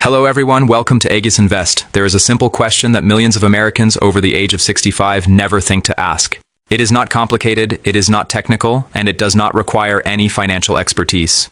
Hello everyone, welcome to Aegis Invest. There is a simple question that millions of Americans over the age of 65 never think to ask. It is not complicated, it is not technical, and it does not require any financial expertise.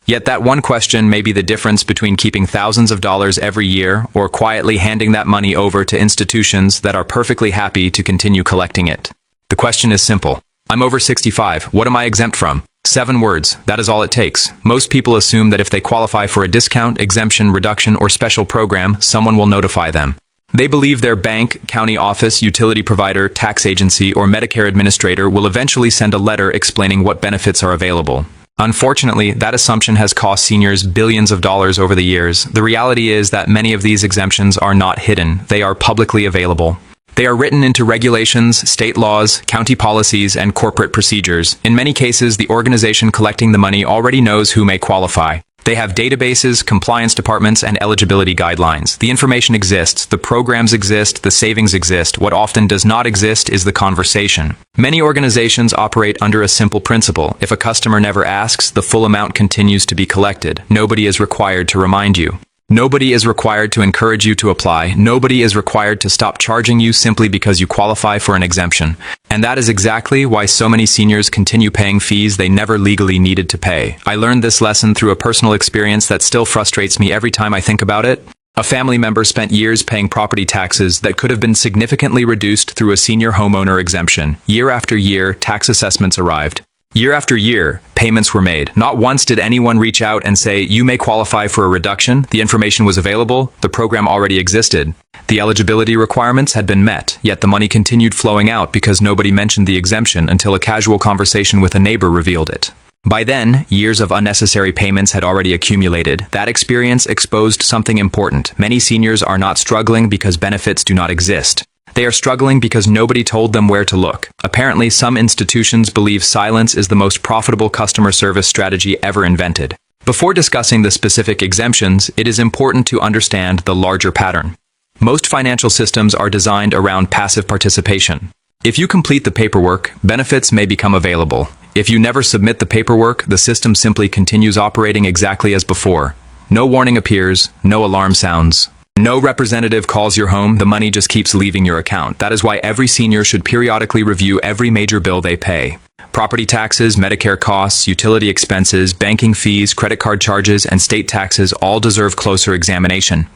Yet that one question may be the difference between keeping thousands of dollars every year or quietly handing that money over to institutions that are perfectly happy to continue collecting it. The question is simple. I'm over 65, what am I exempt from? 7 words, that is all it takes. Most people assume that if they qualify for a discount, exemption, reduction, or special program, someone will notify them. They believe their bank, county office, utility provider, tax agency, or Medicare administrator will eventually send a letter explaining what benefits are available. Unfortunately, that assumption has cost seniors billions of dollars over the years. The reality is that many of these exemptions are not hidden. They are publicly available. They are written into regulations, state laws, county policies, and corporate procedures. In many cases, the organization collecting the money already knows who may qualify. They have databases, compliance departments, and eligibility guidelines. The information exists, the programs exist, the savings exist. What often does not exist is the conversation. Many organizations operate under a simple principle. If a customer never asks, the full amount continues to be collected. Nobody is required to remind you. Nobody is required to encourage you to apply. Nobody is required to stop charging you simply because you qualify for an exemption. And that is exactly why so many seniors continue paying fees they never legally needed to pay. I learned this lesson through a personal experience that still frustrates me every time I think about it. A family member spent years paying property taxes that could have been significantly reduced through a senior homeowner exemption. Year after year, tax assessments arrived. Year after year, payments were made. Not once did anyone reach out and say, you may qualify for a reduction. The information was available. The program already existed. The eligibility requirements had been met, yet the money continued flowing out because nobody mentioned the exemption until a casual conversation with a neighbor revealed it. By then, years of unnecessary payments had already accumulated. That experience exposed something important. Many seniors are not struggling because benefits do not exist. They are struggling because nobody told them where to look. Apparently, some institutions believe silence is the most profitable customer service strategy ever invented. Before discussing the specific exemptions, it is important to understand the larger pattern. Most financial systems are designed around passive participation. If you complete the paperwork, benefits may become available. If you never submit the paperwork, the system simply continues operating exactly as before. No warning appears, no alarm sounds. No representative calls your home, the money just keeps leaving your account. That is why every senior should periodically review every major bill they pay. Property taxes, Medicare costs, utility expenses, banking fees, credit card charges, and state taxes all deserve closer examination.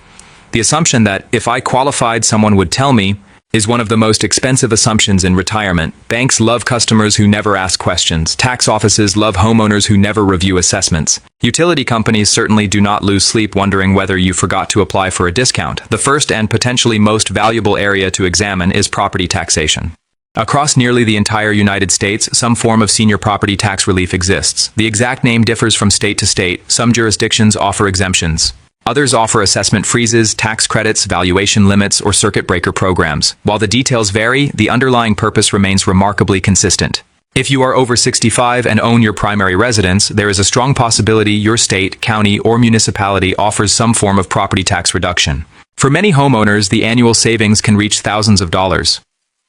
The assumption that, if I qualified, someone would tell me, is one of the most expensive assumptions in retirement. Banks love customers who never ask questions. Tax offices love homeowners who never review assessments. Utility companies certainly do not lose sleep wondering whether you forgot to apply for a discount. The first and potentially most valuable area to examine is property taxation. Across nearly the entire United States, some form of senior property tax relief exists. The exact name differs from state to state. Some jurisdictions offer exemptions. Others offer assessment freezes, tax credits, valuation limits, or circuit breaker programs. While the details vary, the underlying purpose remains remarkably consistent. If you are over 65 and own your primary residence, there is a strong possibility your state, county, or municipality offers some form of property tax reduction. For many homeowners, the annual savings can reach thousands of dollars.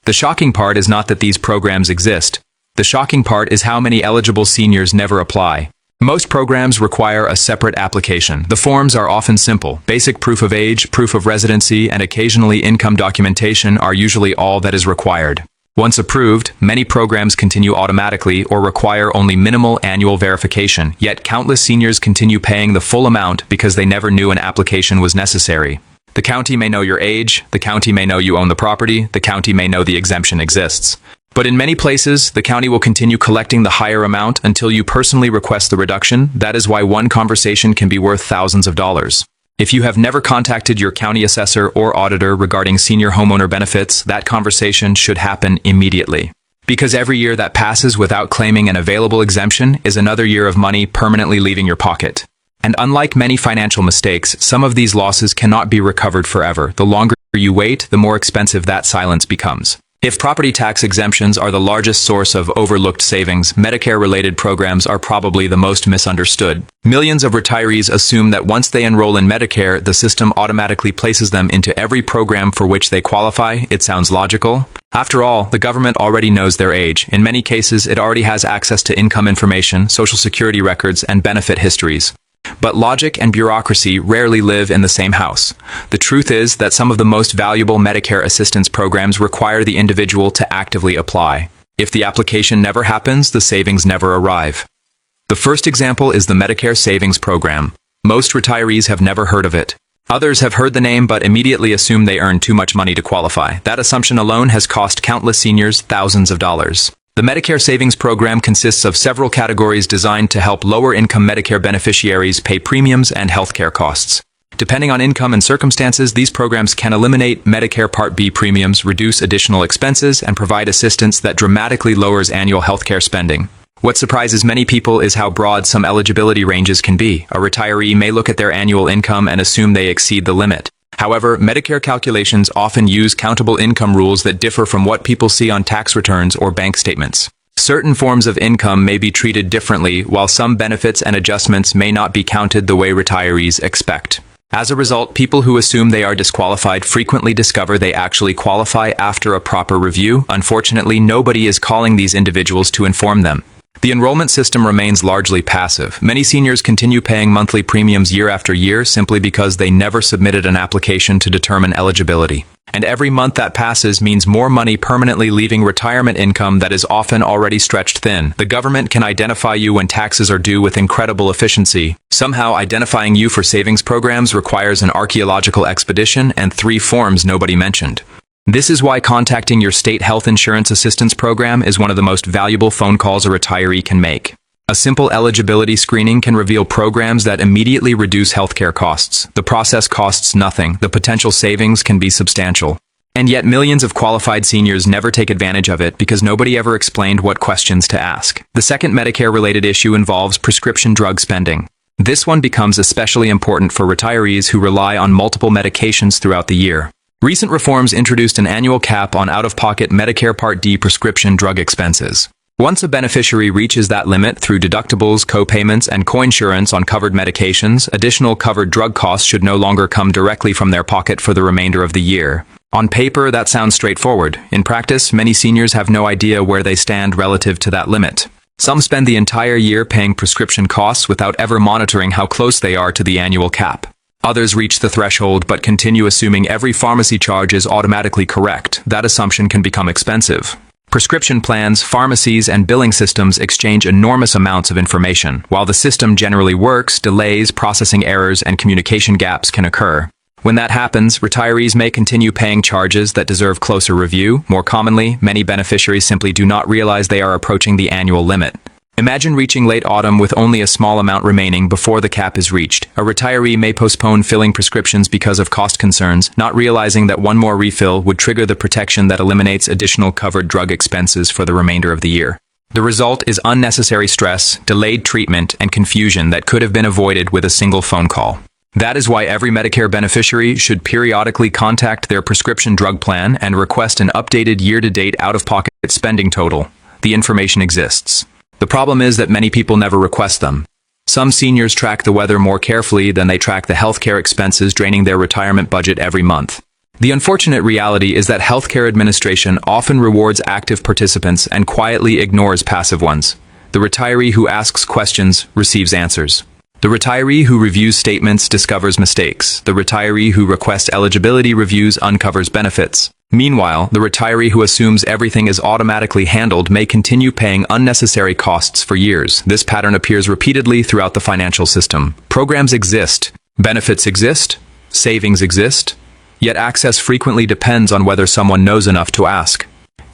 The shocking part is not that these programs exist. The shocking part is how many eligible seniors never apply. Most programs require a separate application. The forms are often simple. Basic proof of age, proof of residency, and occasionally income documentation are usually all that is required. Once approved, many programs continue automatically or require only minimal annual verification, yet countless seniors continue paying the full amount because they never knew an application was necessary. The county may know your age, the county may know you own the property, the county may know the exemption exists. But in many places, the county will continue collecting the higher amount until you personally request the reduction. That is why one conversation can be worth thousands of dollars. If you have never contacted your county assessor or auditor regarding senior homeowner benefits, that conversation should happen immediately. Because every year that passes without claiming an available exemption is another year of money permanently leaving your pocket. And unlike many financial mistakes, some of these losses cannot be recovered forever. The longer you wait, the more expensive that silence becomes. If property tax exemptions are the largest source of overlooked savings, Medicare-related programs are probably the most misunderstood. Millions of retirees assume that once they enroll in Medicare, the system automatically places them into every program for which they qualify. It sounds logical. After all, the government already knows their age. In many cases, it already has access to income information, Social Security records, and benefit histories. But logic and bureaucracy rarely live in the same house. The truth is that some of the most valuable Medicare assistance programs require the individual to actively apply. If the application never happens, the savings never arrive. The first example is the Medicare Savings Program. Most retirees have never heard of it. Others have heard the name but immediately assume they earn too much money to qualify. That assumption alone has cost countless seniors thousands of dollars. The Medicare Savings Program consists of several categories designed to help lower-income Medicare beneficiaries pay premiums and healthcare costs. Depending on income and circumstances, these programs can eliminate Medicare Part B premiums, reduce additional expenses, and provide assistance that dramatically lowers annual healthcare spending. What surprises many people is how broad some eligibility ranges can be. A retiree may look at their annual income and assume they exceed the limit. However, Medicare calculations often use countable income rules that differ from what people see on tax returns or bank statements. Certain forms of income may be treated differently, while some benefits and adjustments may not be counted the way retirees expect. As a result, people who assume they are disqualified frequently discover they actually qualify after a proper review. Unfortunately, nobody is calling these individuals to inform them. The enrollment system remains largely passive. Many seniors continue paying monthly premiums year after year simply because they never submitted an application to determine eligibility. And every month that passes means more money permanently leaving retirement income that is often already stretched thin. The government can identify you when taxes are due with incredible efficiency. Somehow, identifying you for savings programs requires an archaeological expedition and 3 forms nobody mentioned. This is why contacting your state health insurance assistance program is one of the most valuable phone calls a retiree can make. A simple eligibility screening can reveal programs that immediately reduce healthcare costs. The process costs nothing. The potential savings can be substantial. And yet millions of qualified seniors never take advantage of it because nobody ever explained what questions to ask. The second Medicare-related issue involves prescription drug spending. This one becomes especially important for retirees who rely on multiple medications throughout the year. Recent reforms introduced an annual cap on out-of-pocket Medicare Part D prescription drug expenses. Once a beneficiary reaches that limit through deductibles, co-payments, and coinsurance on covered medications, additional covered drug costs should no longer come directly from their pocket for the remainder of the year. On paper, that sounds straightforward. In practice, many seniors have no idea where they stand relative to that limit. Some spend the entire year paying prescription costs without ever monitoring how close they are to the annual cap. Others reach the threshold but continue assuming every pharmacy charge is automatically correct. That assumption can become expensive. Prescription plans, pharmacies, and billing systems exchange enormous amounts of information. While the system generally works, delays, processing errors, and communication gaps can occur. When that happens, retirees may continue paying charges that deserve closer review. More commonly, many beneficiaries simply do not realize they are approaching the annual limit. Imagine reaching late autumn with only a small amount remaining before the cap is reached. A retiree may postpone filling prescriptions because of cost concerns, not realizing that one more refill would trigger the protection that eliminates additional covered drug expenses for the remainder of the year. The result is unnecessary stress, delayed treatment, and confusion that could have been avoided with a single phone call. That is why every Medicare beneficiary should periodically contact their prescription drug plan and request an updated year-to-date out-of-pocket spending total. The information exists. The problem is that many people never request them. Some seniors track the weather more carefully than they track the healthcare expenses draining their retirement budget every month. The unfortunate reality is that healthcare administration often rewards active participants and quietly ignores passive ones. The retiree who asks questions receives answers. The retiree who reviews statements discovers mistakes. The retiree who requests eligibility reviews uncovers benefits. Meanwhile, the retiree who assumes everything is automatically handled may continue paying unnecessary costs for years. This pattern appears repeatedly throughout the financial system. Programs exist, benefits exist, savings exist, yet access frequently depends on whether someone knows enough to ask.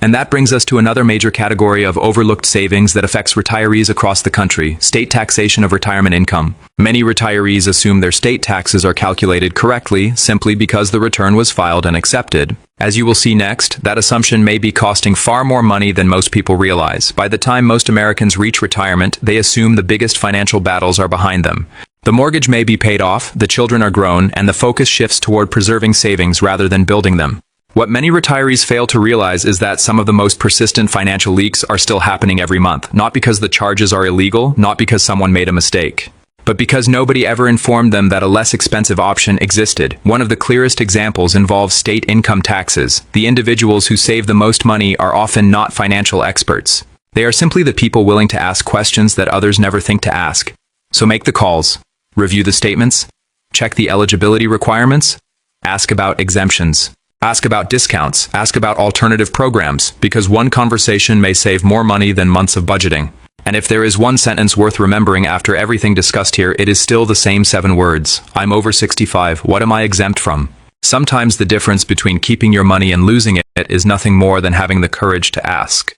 And that brings us to another major category of overlooked savings that affects retirees across the country: state taxation of retirement income. Many retirees assume their state taxes are calculated correctly simply because the return was filed and accepted. As you will see next, that assumption may be costing far more money than most people realize. By the time most Americans reach retirement, they assume the biggest financial battles are behind them. The mortgage may be paid off, the children are grown, and the focus shifts toward preserving savings rather than building them. What many retirees fail to realize is that some of the most persistent financial leaks are still happening every month, not because the charges are illegal, not because someone made a mistake, but because nobody ever informed them that a less expensive option existed. One of the clearest examples involves state income taxes. The individuals who save the most money are often not financial experts. They are simply the people willing to ask questions that others never think to ask. So make the calls. Review the statements. Check the eligibility requirements. Ask about exemptions. Ask about discounts. Ask about alternative programs, because one conversation may save more money than months of budgeting. And if there is one sentence worth remembering after everything discussed here, it is still the same 7 words. I'm over 65. What am I exempt from? Sometimes the difference between keeping your money and losing it is nothing more than having the courage to ask.